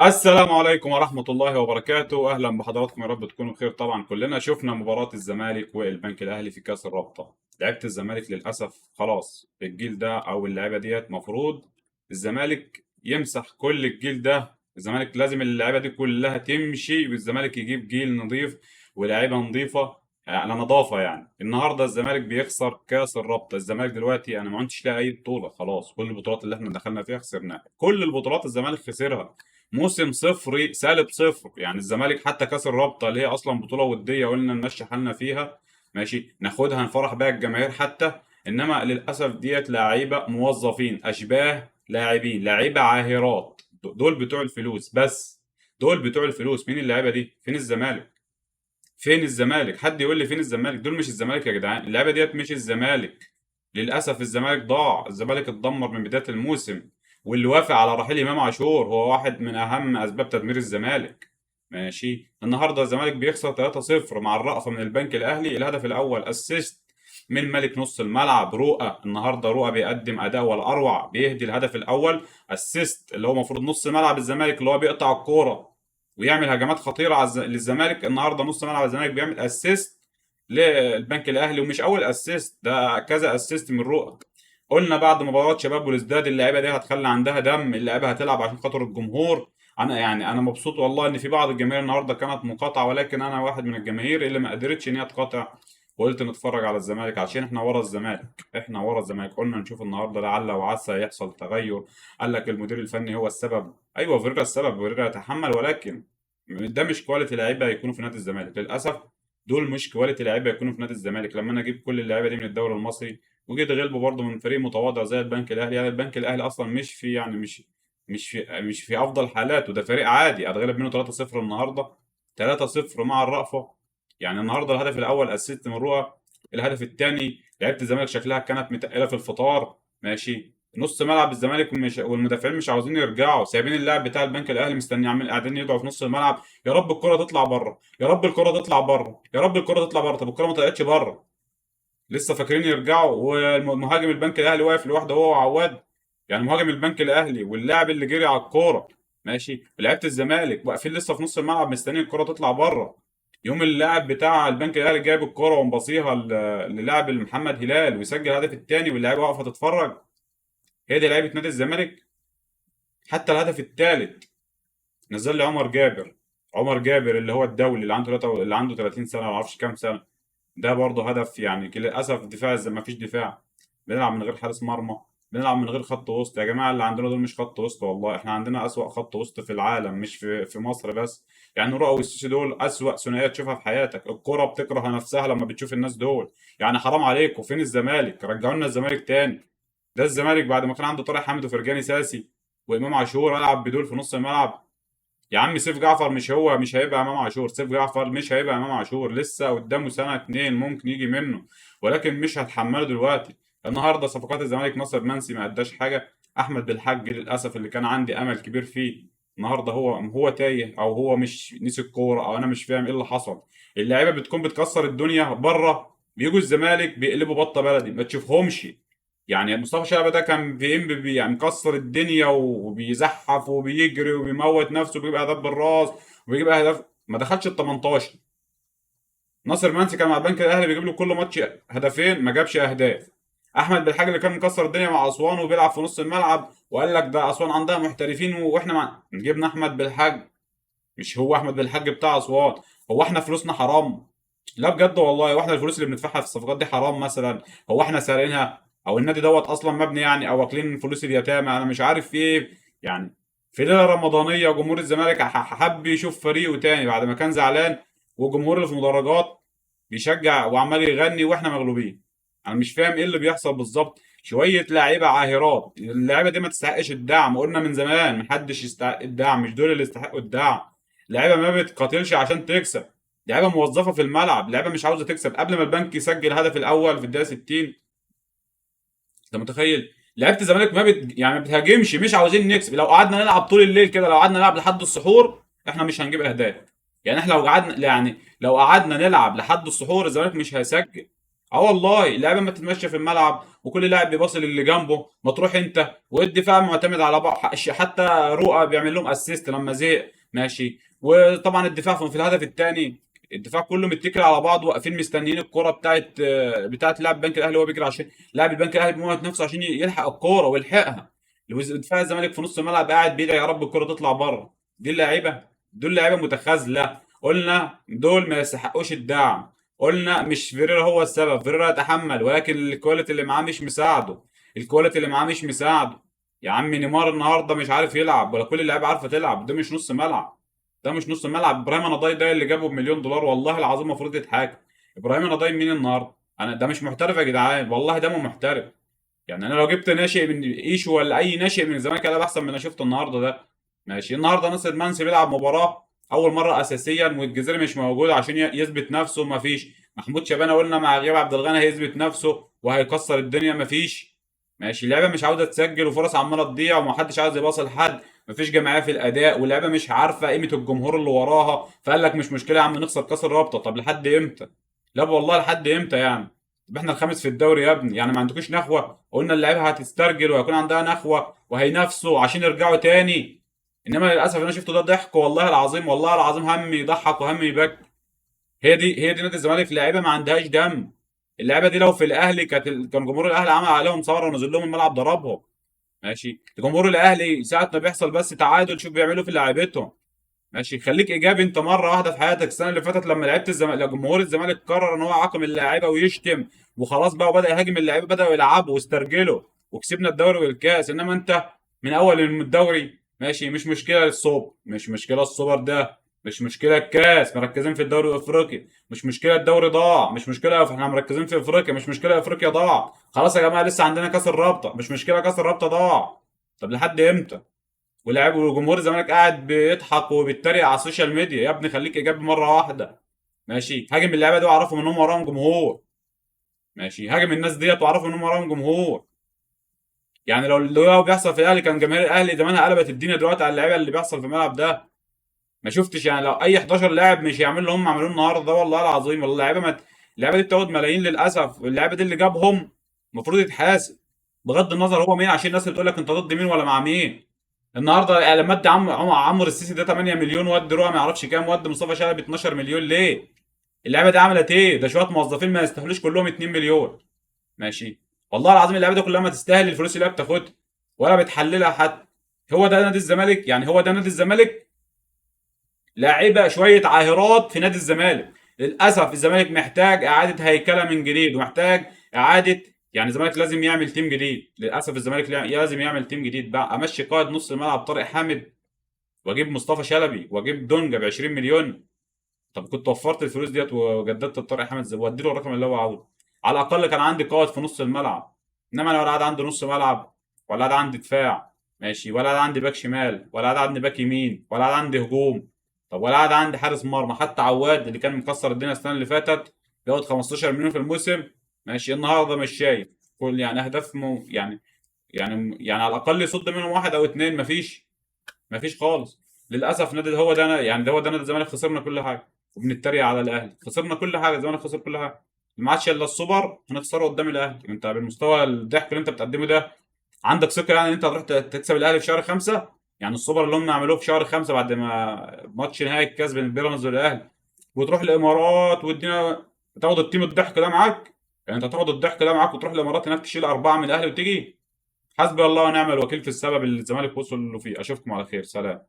السلام عليكم ورحمة الله وبركاته. أهلا بحضراتكم، يا رب تكونوا بخير. طبعا كلنا شفنا مباراة الزمالك والبنك الأهلي في كأس الرابطة. لعيبة الزمالك للأسف خلاص، الجيل ده أو اللعيبة ديت مفروض الزمالك يمسح كل الجيل ده. الزمالك لازم اللعيبة دي كلها تمشي والزمالك يجيب جيل نظيف ولاعيبة نظيفة على نظافة. يعني النهارده الزمالك بيخسر كأس الرابطة. الزمالك دلوقتي أنا ما عدتش لاقي أي بطولة، خلاص كل البطولات اللي احنا دخلنا فيها خسرناها، كل البطولات الزمالك خسرها. موسم صفري سالب صفر. يعني الزمالك حتى كاس الرابطه اللي هي اصلا بطوله وديه قلنا نمشي حالنا فيها، ماشي ناخدها نفرح بيها الجماهير حتى. انما للاسف ديت لعيبه موظفين اشباه لاعبين، لعيبه عاهرات، دول بتوع الفلوس بس. دول بتوع الفلوس. مين اللعيبه دي؟ فين الزمالك؟ فين الزمالك؟ حد يقول لي فين الزمالك؟ دول مش الزمالك يا جدعان، اللعيبه ديت مش الزمالك. للاسف الزمالك ضاع، الزمالك اتدمر من بدايه الموسم. واللي وافق على رحيل امام عاشور هو واحد من اهم اسباب تدمير الزمالك. ماشي، النهارده الزمالك بيخسر 3-0 مع الرأفة من البنك الاهلي. الهدف الاول اسيست من ملك نص الملعب رؤى. النهارده رؤى بيقدم اداء والاروع، بيهدي الهدف الاول اسيست، اللي هو المفروض نص ملعب الزمالك اللي هو بيقطع الكوره ويعمل هجمات خطيره للزمالك. النهارده نص ملعب الزمالك بيعمل اسيست للبنك الاهلي، ومش اول اسيست، ده كذا اسيست من رؤى. قلنا بعد مباراه شباب بلوزداد اللعيبه دي هتخلي عندها دم، اللعيبه هتلعب عشان خاطر الجمهور. انا مبسوط والله ان في بعض الجماهير النهارده كانت مقاطعه، ولكن انا واحد من الجماهير اللي ما قدرتش ان هي تقاطع، وقلت نتفرج على الزمالك عشان احنا ورا الزمالك. احنا ورا الزمالك، قلنا نشوف النهارده لعل وعسى يحصل تغير. قال لك المدير الفني هو السبب. ايوه فيريرا السبب، فيريرا يتحمل، ولكن ده مش كواليتي لعيبه يكونوا في نادي الزمالك للاسف. دول مش كواليتي لعيبه يكونوا في نادي الزمالك. لما انا اجيب كل اللعيبه دي من الدوري المصري وجيت غلبه برضه من فريق متواضع زي البنك الاهلي، يعني البنك الاهلي اصلا مش في، يعني مش في افضل حالاته، ده فريق عادي اتغلب منه 3-0 النهارده. 3-0 مع الرأفة. يعني النهارده الهدف الاول اسيست من رؤى، الهدف الثاني لعيبه الزمالك شكلها كانت متقله في الفطار. ماشي، نص ملعب الزمالك مش والمدافعين مش عاوزين يرجعوا، سايبين اللاعب بتاع البنك الاهلي مستني، عامل قاعدين يدعوا في نص الملعب يا رب الكره تطلع بره، يا رب الكره تطلع بره، يا رب الكره تطلع بره. طب الكره ما طلعتش بره، لسه فاكرين يرجعوا؟ ومهاجم البنك الاهلي واقف لوحده هو وعواد. يعني مهاجم البنك الاهلي واللاعب اللي جري على الكوره، ماشي، لعيبه الزمالك واقفين لسه في نص الملعب مستنيين الكره تطلع بره. يوم اللاعب بتاع البنك الاهلي جايب الكوره ومباصيها للاعب محمد هلال ويسجل الهدف الثاني واللعيبه واقفه تتفرج. هي دي لعيبه نادي الزمالك. حتى الهدف الثالث نزل لي عمر جابر. عمر جابر اللي هو الدولي اللي عنده اللي عنده 30 سنه ما اعرفش كام سنه. ده برضه هدف. يعني للاسف دفاع ما فيش دفاع، بنلعب من غير حارس مرمى، بنلعب من غير خط وسط. يا جماعه اللي عندنا دول مش خط وسط، والله احنا عندنا اسوأ خط وسط في العالم، مش في مصر بس. يعني رؤى والسيسي دول اسوأ ثنائيه تشوفها في حياتك. الكره بتكره نفسها لما بتشوف الناس دول. يعني حرام عليكم، فين الزمالك؟ رجعوا لنا الزمالك تاني. ده الزمالك بعد ما كان عنده طارق حامد وفرجاني ساسي وامام عاشور العب بدول في نص الملعب. يا عم سيف جعفر مش هيبقى امام عاشور. سيف جعفر مش هيبقى امام عاشور، لسه قدامه سنه اتنين ممكن يجي منه، ولكن مش هتحمله دلوقتي. النهارده صفقات الزمالك ناصر منسي ما اداش حاجه. احمد بالحاج للاسف اللي كان عندي امل كبير فيه، النهارده هو تايه، او هو مش نسي الكوره، او انا مش فاهم ايه اللي حصل. اللعيبه بتكون بتكسر الدنيا بره، بيجوا الزمالك بيقلبوا بطه بلدي ما تشوفهمش. يعني مصطفى شلبي ده كان يعني مكسر الدنيا وبيزحف وبيجري وبيموت نفسه وبيجيب اهداف بالراس وبيجيب اهداف، ما دخلش ال 18. ناصر منسي كان مع البنك الاهلي بيجيب له كل ماتش هدفين، ما جابش اهداف. احمد بالحاج اللي كان مكسر الدنيا مع اسوان وبيلعب في نص الملعب وقال لك ده اسوان عندها محترفين واحنا جبنا احمد بالحاج. مش هو احمد بالحاج بتاع اسوان؟ هو احنا فلوسنا حرام؟ لا بجد والله، واحنا الفلوس اللي بندفعها في الصفقات دي حرام مثلا؟ هو احنا سارقينها؟ او النادي دوت اصلا مبني يعني او واكلين فلوس اليتامى؟ انا مش عارف في ايه. يعني في ليله رمضانيه وجمهور الزمالك حب يشوف فريقه تاني بعد ما كان زعلان، والجمهور اللي في المدرجات بيشجع وعمال يغني واحنا مغلوبين. انا مش فاهم ايه اللي بيحصل بالظبط. شويه لعيبه عاهرات، اللعيبه دي ما تستحقش الدعم، قلنا من زمان محدش يستحق الدعم، مش دول اللي يستحقوا الدعم. لعيبه ما بتقاتلش عشان تكسب، لعيبه موظفه في الملعب، لعيبه مش عاوزه تكسب. قبل ما البنك يسجل الهدف الاول في الدقيقه 60، انت متخيل؟ لعيبه الزمالك يعني ما بتهاجمش، مش عاوزين نكسب. لو قعدنا نلعب طول الليل كده، لو قعدنا نلعب لحد السحور، احنا مش هنجيب اهداف. يعني احنا لو قعدنا، يعني لو قعدنا نلعب لحد السحور الزمالك مش هيسجل. اه والله اللعيبه ما تتمشى في الملعب وكل لاعب بيباصي للي جنبه، ما تروح انت. والدفاع معتمد على بعض، حتى رؤى بيعمل لهم اسيست لما زهق ماشي. وطبعا الدفاع في الهدف الثاني الدفاع كله متكل على بعض، واقفين مستنيين الكره بتاعت لاعب البنك الاهلي، وهو بيجري عشان لاعب البنك الاهلي بيموت نفسه عشان يلحق الكوره ويلحقها. دفاع الزمالك في نص الملعب قاعد بيدعي يا رب الكره تطلع بره. دول لعيبه متخاذله، قلنا دول ما يستحقوش الدعم. قلنا مش فيريرا هو السبب، فيريرا يتحمل، ولكن الكواليتي اللي معاه مش مساعده. الكواليتي اللي معاه مش مساعده. يا عم نيمار النهارده مش عارف يلعب، ولا كل اللعيبه عارفه تلعب. ده مش نص ملعب. ده مش نص ملعب. ابراهيم نضاي ده اللي جابه بمليون دولار والله العظيم المفروض يتحاكم. ابراهيم نضاي مين النهارده؟ انا ده مش محترف يا جدعان، والله ده مو محترف. يعني انا لو جبت ناشئ من ايشو ولا اي ناشئ من الزمالك هيلعب احسن من اللي أنا شفته النهارده ده. ماشي. النهارده ناصر منسي بيلعب مباراه اول مره اساسيا، والجزيري مش موجود عشان يثبت نفسه، مفيش. محمود شبانه قلنا مع غياب عبد الغني هيثبت نفسه وهيكسر الدنيا، مفيش. ماشي. اللعبه مش عاوزه تسجل وفرص عماله تضيع ومحدش عاوز يباصي لحد. مفيش جماعيه في الاداء، واللعبه مش عارفه قيمه الجمهور اللي وراها، فقال لك مش مشكله يا عم نخسر كاس الرابطه. طب لحد امتى؟ لا والله لحد امتى يعني؟ طب احنا الخامس في الدوري يا ابني، يعني ما عندكوش نخوه؟ قلنا اللعيبه هتسترجل وهيكون عندها نخوه وهينافسوا عشان يرجعوا تاني. انما للاسف انا شفته ده ضحك، والله العظيم والله العظيم هم يضحك وهم يبكي. هي دي نادي الزمالك، لعيبه ما عندهاش دم. اللعيبه دي لو في الاهلي كان جمهور الاهلي عمل عليهم ثوره ونزل لهم الملعب ضربهم. ماشي. جمهور الاهلي ساعه ما بيحصل بس تعادل شوف بيعملوا في لعيبتهم. ماشي. خليك ايجابي انت مره واحده في حياتك. السنه اللي فاتت لما لعبت الزمالك، لما جمهور الزمالك قرر ان هو يعاقب اللعيبه ويشتم وخلاص بقى، وبدا يهاجم اللعيبه، بداوا يلعبوا واسترجلوا وكسبنا الدوري والكاس. انما انت من اول الدوري ماشي، مش مشكله الصوب، مش مشكله السوبر ده، مش مشكله الكاس، مركزين في الدوري الافريقي. مش مشكله الدوري ضاع، مش مشكله احنا مركزين في افريقيا، مش مشكله افريقيا ضاع. خلاص يا جماعه لسه عندنا كاس الرابطه، مش مشكله كاس الرابطه ضاع. طب لحد امتى؟ ولاعب وجمهور الزمالك قاعد بيضحك وبيتريق على السوشيال ميديا. يا ابني خليك ايجابي مره واحده. ماشي. هاجم اللعيبه دي واعرفهم ان هم وراهم جمهور. ماشي. هاجم الناس ديت واعرفهم ان هم وراهم جمهور. يعني لو بيحصل في الاهلي كان جماهير الاهلي زمانها قلبت الدنيا دلوقتي على اللعيبه اللي بيحصل في الملعب ده. ما شفتش يعني لو اي 11 لاعب مش يعملوا اللي هم عملوه النهارده ده، والله العظيم والله اللعيبه دي بتاخد ملايين للاسف. اللعيبه دي اللي جابهم المفروض يتحاسب، بغض النظر هو مين، عشان الناس اللي بتقول لك انت ضد مين ولا مع مين. النهارده اعلانات دي عمرو السيسي ده 8 مليون، ود رؤى ما يعرفش كام، ود مصطفى شلبي 12 مليون. ليه؟ اللعبه دي عملت ايه؟ ده شويه موظفين ما يستاهلوش كلهم 2 مليون. ماشي. والله العظيم اللعبه دي كلها ما تستاهل الفلوس اللي هي بتاخدها ولا بتحللها حتى. هو ده نادي الزمالك؟ يعني هو ده نادي الزمالك؟ لاعيبه شويه عاهرات في نادي الزمالك. للاسف الزمالك محتاج اعاده هيكله من جديد، ومحتاج اعاده. يعني الزمالك لازم يعمل تيم جديد. للاسف الزمالك لازم يعمل تيم جديد بقى. امشي قائد نص الملعب طارق حامد، واجيب مصطفى شلبي، واجيب دونجا ب 20 مليون. طب كنت وفرت الفلوس ديت وجددت الطارق حامد وادي له الرقم اللي هو عاوزه. على الاقل كان عندي قائد في نص الملعب. انما انا ولا قاعد عندي نص ملعب، ولا قاعد عندي دفاع ماشي، ولا قاعد عندي باك شمال، ولا قاعد عندي باك يمين، ولا قاعد عندي هجوم. طب ولا قاعد عندي حارس مرمى. حتى عواد اللي كان مكسر الدنيا السنه اللي فاتت بياخد 15 مليون في الموسم ماشي، النهارده مش شايف كل يعني اهداف يعني على الاقل يصد منهم واحد او اتنين. مفيش خالص. للاسف نادي هو ده يعني ده هو ده نادي الزمالك. خسرنا كل حاجه وبنتريق على الاهلي. خسرنا كل حاجه، الزمالك خسر كل حاجه. ما عادش الا السوبر هنخسره قدام الاهلي. انت بالمستوى الضحك اللي انت بتقدمه ده عندك ثقه يعني ان انت هتروح تكسب الاهلي في شهر خمسة؟ يعني السوبر اللي هم عملوه في شهر خمسة بعد ما ماتش نهائي الكاس بين بيراميدز والاهلي، وتروح الامارات والدنيا تاخد التيم الضحك ده معاك؟ يعني انت تاخد الضحك ده معاك وتروح الامارات هناك تشيل اربعه من الاهلي وتيجي؟ حسبي الله ونعم الوكيل في السبب اللي الزمالك وصل له فيه. اشوفكم على خير، سلام.